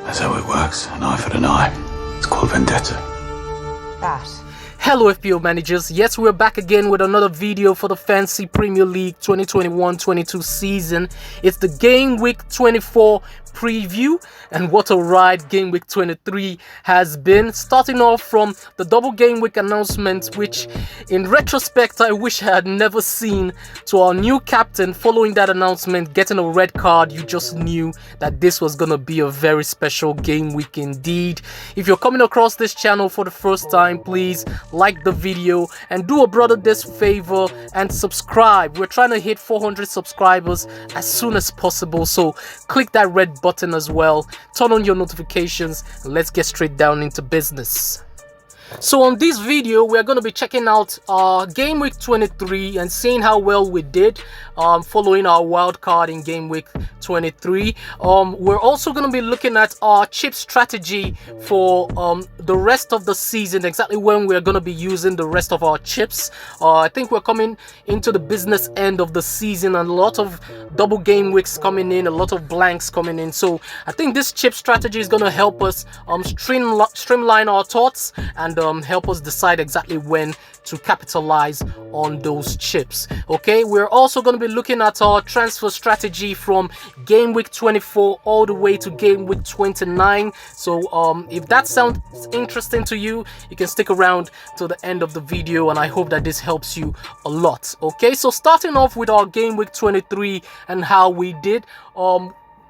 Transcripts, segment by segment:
That's how it works. An eye for an eye. It's called vendetta. That. Hello FPL managers, yes, we're back again with another video for the Fantasy Premier League 2021-22 season. It's the Game Week 24 preview, and what a ride Game Week 23 has been. Starting off from the double Game Week announcement, which in retrospect I wish I had never seen, to our new captain. Following that announcement, getting a red card, you just knew that this was gonna be a very special game week indeed. If you're coming across this channel for the first time, please like the video and do a brother this favor and subscribe. We're trying to hit 400 subscribers as soon as possible, so click that red button as well, turn on your notifications, and let's get straight down into business. So on this video, we're going to be checking out Game Week 23 and seeing how well we did following our wild card in Game Week 23. We're also going to be looking at our chip strategy for the rest of the season, exactly when we're going to be using the rest of our chips. I think we're coming into the business end of the season, and a lot of double game weeks coming in, a lot of blanks coming in. So I think this chip strategy is going to help us streamline our thoughts and help us decide exactly when to capitalize on those chips. Okay, we're also going to be looking at our transfer strategy from Game Week 24 all the way to Game Week 29. So if that sounds interesting to you, you can stick around to the end of the video, and I hope that this helps you a lot. Okay, so starting off with our Game Week 23 and how we did.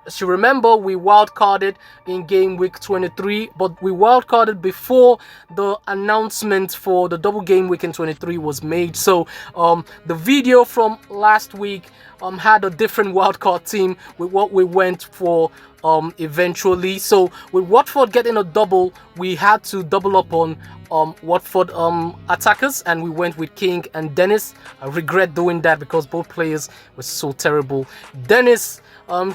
As you remember, we wildcarded in Game Week 23, but we wildcarded before the announcement for the double Game Week in 23 was made. So the video from last week had a different wildcard team with what we went for eventually. So with Watford getting a double, we had to double up on Watford attackers, and we went with King and Dennis. I regret doing that because both players were so terrible. Dennis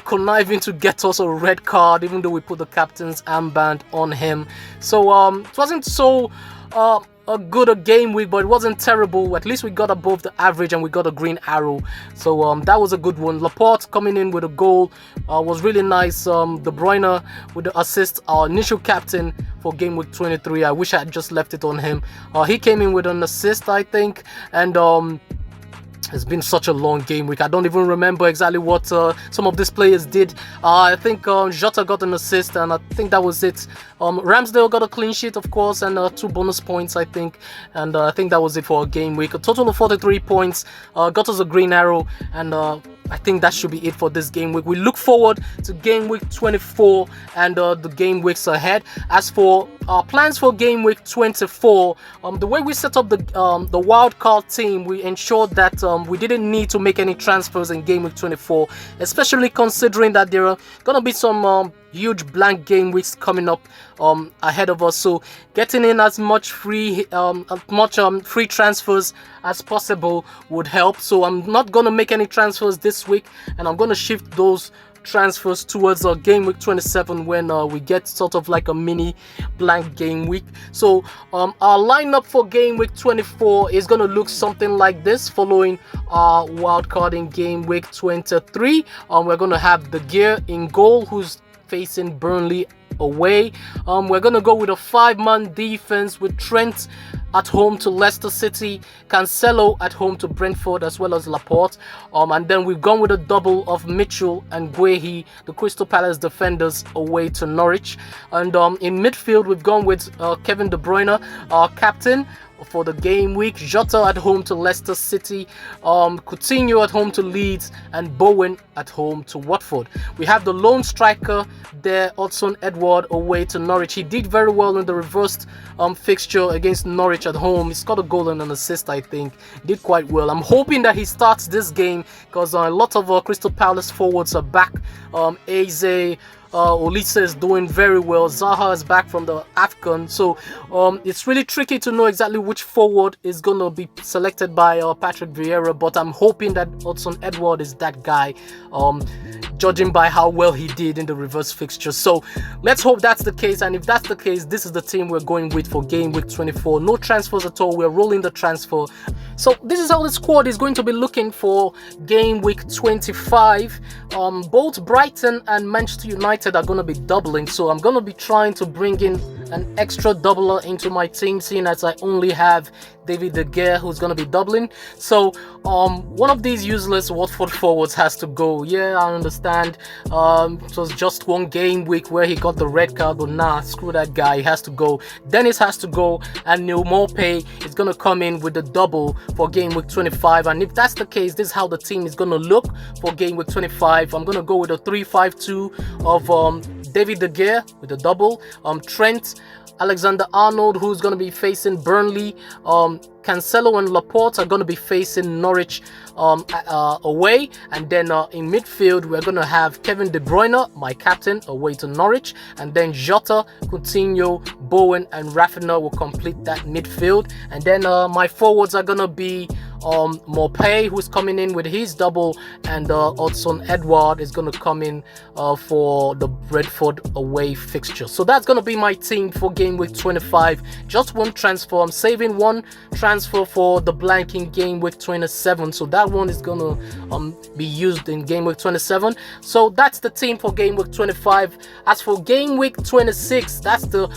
conniving to get us a red card, even though we put the captain's armband on him. So it wasn't so a good a game week, but it wasn't terrible. At least we got above the average and we got a green arrow, so that was a good one. Laporte coming in with a goal was really nice. De Bruyne with the assist, our initial captain for Game Week 23. I wish I had just left it on him. He came in with an assist, I think, and it's been such a long game week. I don't even remember exactly what some of these players did. I think Jota got an assist, and I think that was it. Ramsdale got a clean sheet, of course, and 2 bonus points, I think. And I think that was it for a game week. A total of 43 points. Got us a green arrow, and I think that should be it for this game week. We look forward to Game Week 24 and the game weeks ahead. As for our plans for Game Week 24, the way we set up the wild card team, we ensured that we didn't need to make any transfers in Game Week 24, especially considering that there are gonna be some huge blank game weeks coming up ahead of us. So getting in as much free transfers as possible would help. So I'm not gonna make any transfers this week, and I'm gonna shift those transfers towards Game Week 27 when we get sort of like a mini blank game week. So our lineup for Game Week 24 is going to look something like this, following our wildcard in Game Week 23. We're going to have De Gea in goal, who's facing Burnley away. We're going to go with a 5-man defense with Trent at home to Leicester City, Cancelo at home to Brentford, as well as Laporte. And then we've gone with a double of Mitchell and Guehi, the Crystal Palace defenders, away to Norwich. And in midfield, we've gone with Kevin De Bruyne, our captain, for the game week. Jota at home to Leicester City, Coutinho at home to Leeds, and Bowen at home to Watford. We have the lone striker there, Odsonne-Edouard, away to Norwich. He did very well in the reversed fixture against Norwich at home. He scored a goal and an assist, I think. Did quite well. I'm hoping that he starts this game because a lot of Crystal Palace forwards are back. Eze, Olise is doing very well. Zaha is back from the AFCON, so it's really tricky to know exactly which forward is going to be selected by Patrick Vieira, but I'm hoping that Odsonne-Edouard is that guy. judging by how well he did in the reverse fixture. So let's hope that's the case, and if that's the case, this is the team we're going with for game week 24. No transfers at all, we're rolling the transfer. So this is how the squad is going to be looking for game week 25. Both Brighton and Manchester United are going to be doubling, so I'm going to be trying to bring in an extra doubler into my team, seeing as I only have David De Gea who's going to be doubling. So one of these useless Watford forwards has to go. Yeah, I understand. It was just one game week where he got the red card, but nah, screw that guy, he has to go. Dennis has to go, and Neil Maupay is going to come in with the double for game week 25. And if that's the case, this is how the team is going to look for game week 25. I'm going to go with a 3-5-2 of David De Gea with a double, Trent, Alexander-Arnold, who's going to be facing Burnley, Cancelo and Laporte are going to be facing Norwich away, and then in midfield we're going to have Kevin De Bruyne, my captain, away to Norwich, and then Jota, Coutinho, Bowen and Rafinha will complete that midfield. And then my forwards are going to be Maupay, who's coming in with his double, and Odsonne-Edouard is going to come in for the Brentford away fixture. So that's going to be my team for game week 25. Just one transfer. I'm saving one transfer for the blank in game week 27, so that one is going to be used in game week 27. So that's the team for game week 25. As for game week 26, that's the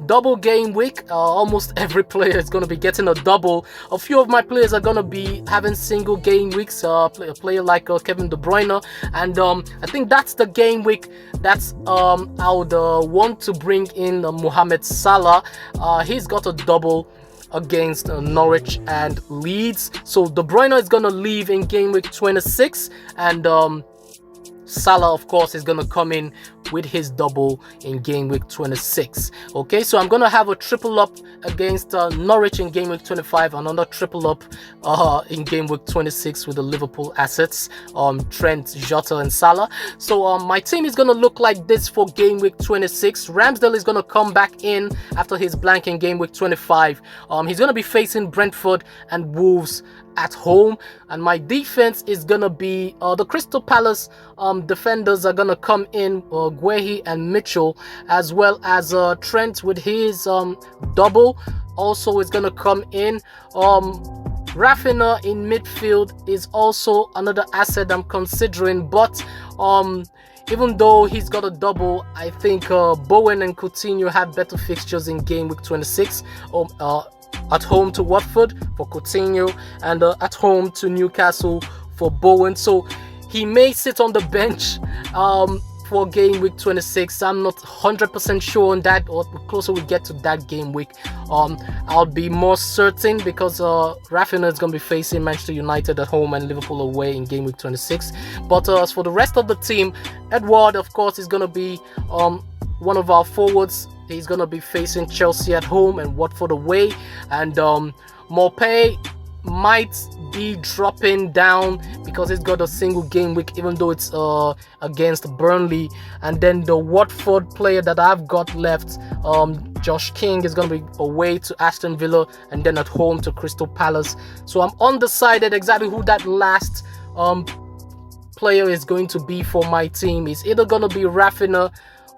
double game week. Almost every player is going to be getting a double. A few of my players are going to be having single game weeks, a player like Kevin De Bruyne, and I think that's the game week that's I would want to bring in Mohamed Salah. He's got a double against Norwich and Leeds. So De Bruyne is going to leave in game week 26, and Salah, of course, is going to come in with his double in game week 26. Okay, so I'm going to have a triple up against Norwich in game week 25, another triple up in game week 26 with the Liverpool assets, Trent, Jota and Salah. So my team is going to look like this for game week 26. Ramsdale is going to come back in after his blank in game week 25. He's going to be facing Brentford and Wolves at home, and my defense is gonna be the Crystal Palace defenders are gonna come in, Guehi and Mitchell, as well as Trent with his double also is gonna come in. Rafinha in midfield is also another asset I'm considering, but even though he's got a double, I think Bowen and Coutinho have better fixtures in game week 26. At home to Watford for Coutinho, and at home to Newcastle for Bowen. So he may sit on the bench for game week 26. I'm not 100% sure on that, or the closer we get to that game week, I'll be more certain, because Rafinha is going to be facing Manchester United at home and Liverpool away in game week 26. But as for the rest of the team, Edouard, of course, is going to be one of our forwards. He's going to be facing Chelsea at home and Watford away, and Maupay might be dropping down because he's got a single game week, even though it's against Burnley. And then the Watford player that I've got left, Josh King, is going to be away to Aston Villa and then at home to Crystal Palace. So I'm undecided exactly who that last player is going to be for my team. It's either going to be Rafinha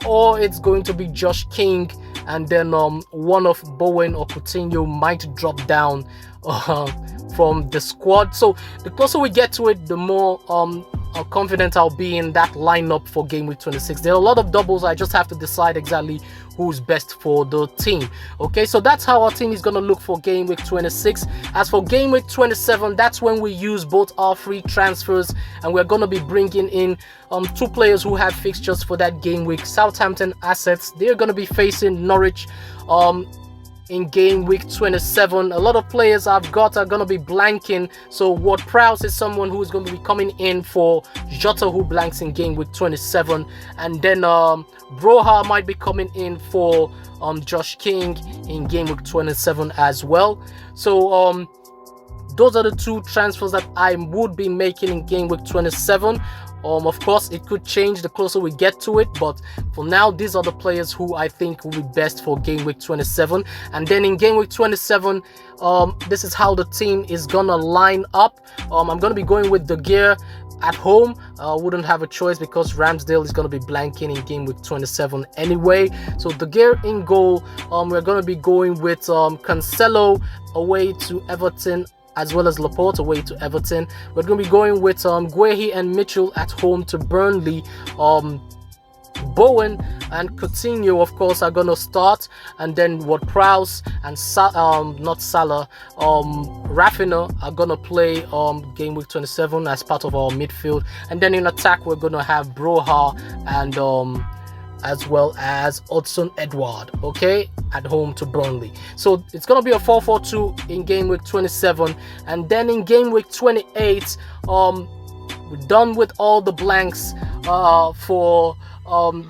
or it's going to be Josh King, and then one of Bowen or Coutinho might drop down from the squad. So the closer we get to it, the more confident I'll be in that lineup for game week 26. There are a lot of doubles. I just have to decide exactly who's best for the team. Okay, so that's how our team is going to look for game week 26. As for game week 27, that's when we use both our free transfers, and we're going to be bringing in two players who have fixtures for that game week. Southampton assets, they're going to be facing Norwich in game week 27. A lot of players I've got are going to be blanking. So Ward-Prowse is someone who is going to be coming in for Jota, who blanks in game week 27, and then Broha might be coming in for Josh King in game week 27 as well. So those are the two transfers that I would be making in game week 27. Of course, it could change the closer we get to it, but for now, these are the players who I think will be best for game week 27. And then in game week 27, this is how the team is gonna line up. I'm gonna be going with De Gea, at home, wouldn't have a choice because Ramsdale is going to be blanking in game week 27 anyway. So De Gea in goal. We're going to be going with Cancelo away to Everton, as well as Laporte away to Everton. We're going to be going with Guehi and Mitchell at home to Burnley. Bowen and Coutinho, of course, are going to start, and then Ward-Prowse and not Salah, Rafinha are going to play game week 27 as part of our midfield. And then in attack, we're going to have Broha and as well as Hudson-Edouard, okay, at home to Burnley. So it's going to be a 4-4-2 in game week 27. And then in game week 28, we're done with all the blanks for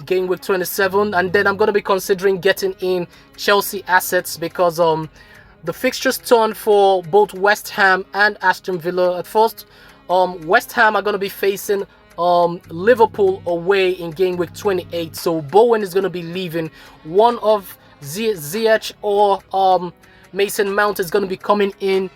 game week 27, and then I'm going to be considering getting in Chelsea assets because the fixtures turn for both West Ham and Aston Villa. At first, West Ham are going to be facing Liverpool away in game week 28, so Bowen is going to be leaving. One of Ziyech or Mason Mount is going to be coming in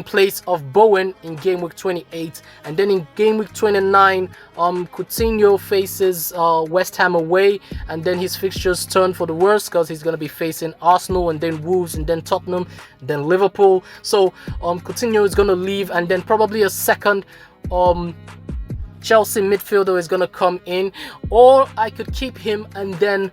place of Bowen in game week 28. And then in game week 29, Coutinho faces West Ham away, and then his fixtures turn for the worst because he's going to be facing Arsenal, and then Wolves, and then Tottenham, then Liverpool. So Coutinho is going to leave, and then probably a second Chelsea midfielder is going to come in, or I could keep him, and then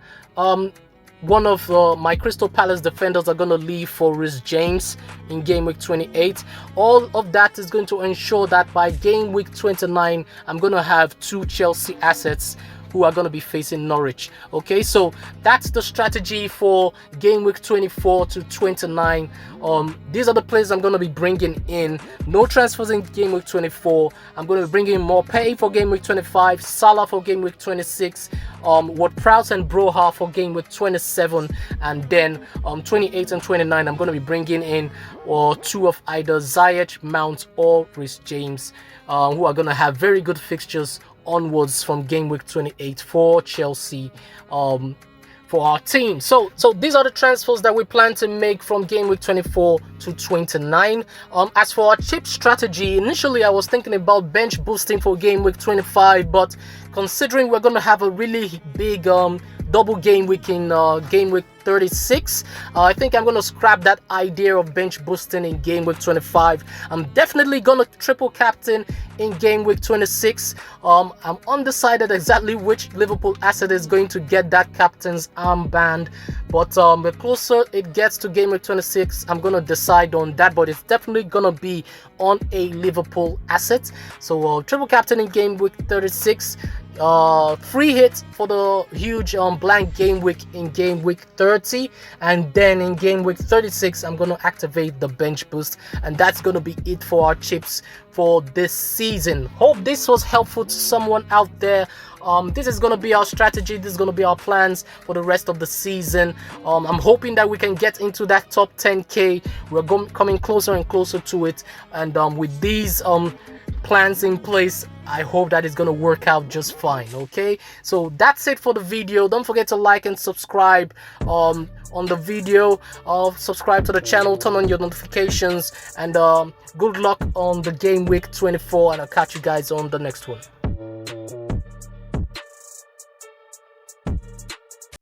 one of my Crystal Palace defenders are going to leave for Reece James in game week 28. All of that is going to ensure that by game week 29, I'm going to have 2 Chelsea assets who are going to be facing Norwich. Okay, so that's the strategy for game week 24 to 29. These are the players I'm going to be bringing in. No transfers in game week 24. I'm going to be bringing more pay for game week 25, Salah for game week 26, Ward-Prowse and Broha for game week 27, and then 28 and 29 I'm going to be bringing in 2 of either Ziyech, Mount, or Reece James, who are going to have very good fixtures onwards from game week 28 for Chelsea, for our team. So these are the transfers that we plan to make from game week 24 to 29. As for our chip strategy, initially I was thinking about bench boosting for game week 25, but considering we're going to have a really big double game week in game week 36, I think I'm going to scrap that idea of bench boosting in game week 25. I'm definitely going to triple captain in game week 26. I'm undecided exactly which Liverpool asset is going to get that captain's armband, but the closer it gets to game week 26, I'm going to decide on that, but it's definitely going to be on a Liverpool asset. So triple captain in game week 36, free hit for the huge blank game week in game week 30, and then in game week 36 I'm going to activate the bench boost, and that's going to be it for our chips for this season. Hope this was helpful to someone out there. This is going to be our strategy, this is going to be our plans for the rest of the season. I'm hoping that we can get into that top 10k. We're coming closer and closer to it, and with these plans in place, I hope that it's going to work out just fine. Okay, so that's it for the video. Don't forget to like and subscribe on the video, subscribe to the channel, turn on your notifications, and good luck on the game week 24, and I'll catch you guys on the next one.